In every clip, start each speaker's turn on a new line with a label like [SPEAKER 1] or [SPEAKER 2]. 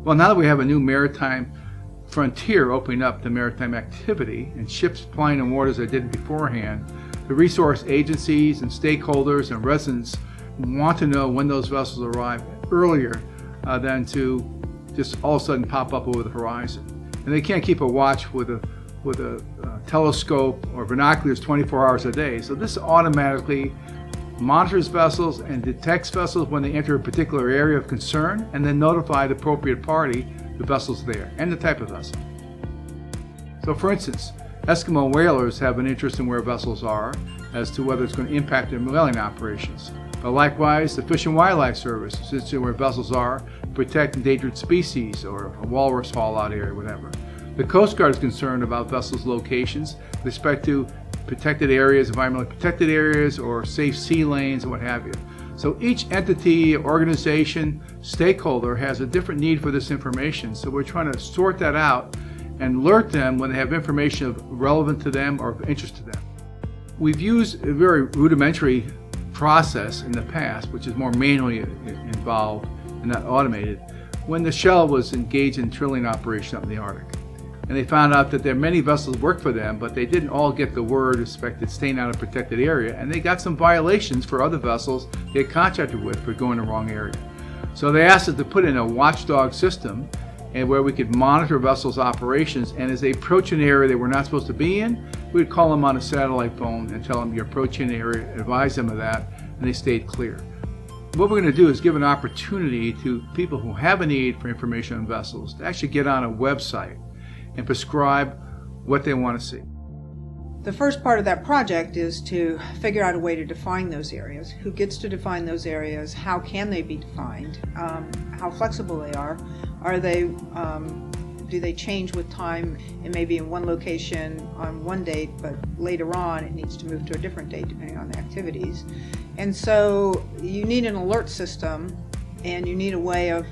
[SPEAKER 1] Well, now that we have a new maritime frontier opening up to maritime activity and ships plying in waters that didn't beforehand, the resource agencies and stakeholders and residents want to know when those vessels arrive earlier than to just all of a sudden pop up over the horizon. And they can't keep a watch with a telescope or binoculars 24 hours a day. So this automatically monitors vessels and detects vessels when they enter a particular area of concern, and then notify the appropriate party the vessel's there and the type of vessel. So for instance, Eskimo whalers have an interest in where vessels are as to whether it's going to impact their whaling operations. But likewise, the Fish and Wildlife Service is interested in where vessels are to protect endangered species or a walrus fallout area, whatever. The Coast Guard is concerned about vessels' locations with respect to protected areas, environmentally protected areas, or safe sea lanes, and what have you. So each entity, organization, stakeholder has a different need for this information. So we're trying to sort that out and alert them when they have information relevant to them or of interest to them. We've used a very rudimentary process in the past, which is more manually involved and not automated, when the Shell was engaged in drilling operation up in the Arctic. And they found out that there are many vessels work for them, but they didn't all get the word respected staying out of a protected area, and they got some violations for other vessels they had contracted with for going the wrong area. So they asked us to put in a watchdog system and where we could monitor vessels' operations, and as they approach an area they were not supposed to be in, we'd call them on a satellite phone and tell them you're approaching an area, advise them of that, and they stayed clear. What we're going to do is give an opportunity to people who have a need for information on vessels to actually get on a website and prescribe what they want to see.
[SPEAKER 2] The first part of that project is to figure out a way to define those areas. Who gets to define those areas? How can they be defined? How flexible they are? Are they, do they change with time? It may be in one location on one date, but later on it needs to move to a different date depending on the activities. And so you need an alert system, and you need a way of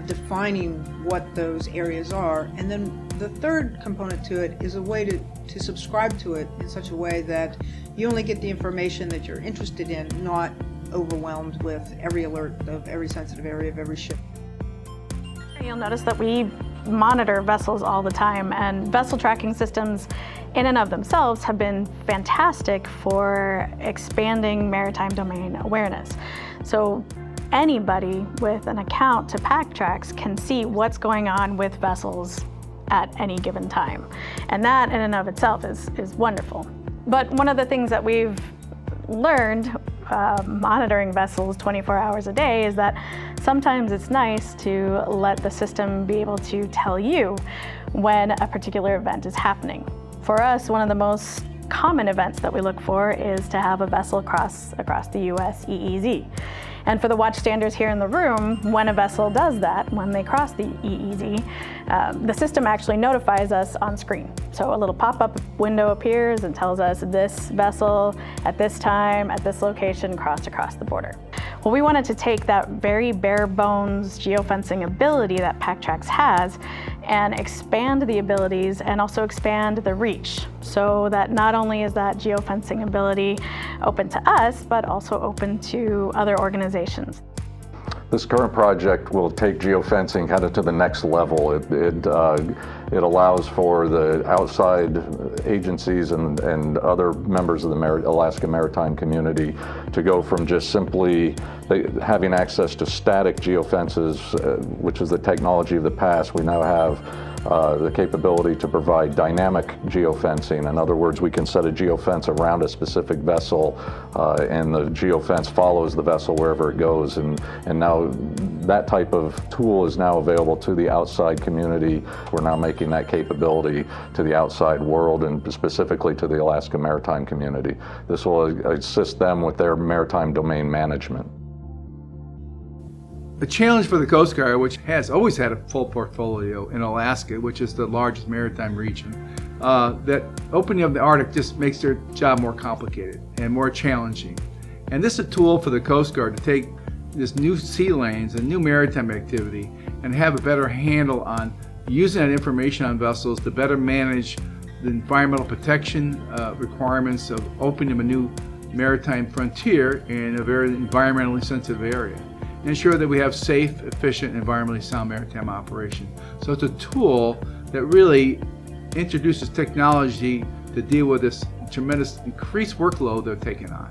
[SPEAKER 2] defining what those areas are. And then the third component to it is a way to subscribe to it in such a way that you only get the information that you're interested in, not overwhelmed with every alert of every sensitive area of every ship.
[SPEAKER 3] You'll notice that we monitor vessels all the time, and vessel tracking systems in and of themselves have been fantastic for expanding maritime domain awareness. So anybody with an account to PackTrax can see what's going on with vessels at any given time. And that in and of itself is wonderful. But one of the things that we've learned monitoring vessels 24 hours a day is that sometimes it's nice to let the system be able to tell you when a particular event is happening. For us, one of the most common events that we look for is to have a vessel cross across the US EEZ. And for the watchstanders here in the room, when a vessel does that, when they cross the EEZ, the system actually notifies us on screen. So a little pop-up window appears and tells us this vessel at this time, at this location, crossed across the border. Well, we wanted to take that very bare bones geofencing ability that PackTrax has and expand the abilities and also expand the reach, so that not only is that geofencing ability open to us, but also open to other organizations.
[SPEAKER 4] This current project will take geofencing kind of to the next level. It allows for the outside agencies and other members of the Alaska maritime community to go from just simply having access to static geofences, which is the technology of the past. We now have the capability to provide dynamic geofencing. In other words, we can set a geofence around a specific vessel, and the geofence follows the vessel wherever it goes. And now that type of tool is now available to the outside community. We're now making that capability to the outside world, and specifically to the Alaska maritime community. This will assist them with their maritime domain management.
[SPEAKER 1] The challenge for the Coast Guard, which has always had a full portfolio in Alaska, which is the largest maritime region, that opening up the Arctic just makes their job more complicated and more challenging. And this is a tool for the Coast Guard to take this new sea lanes and new maritime activity and have a better handle on using that information on vessels to better manage the environmental protection requirements of opening up a new maritime frontier in a very environmentally sensitive area. and ensure that we have safe, efficient, environmentally sound maritime operation. So it's a tool that really introduces technology to deal with this tremendous increased workload they're taking on.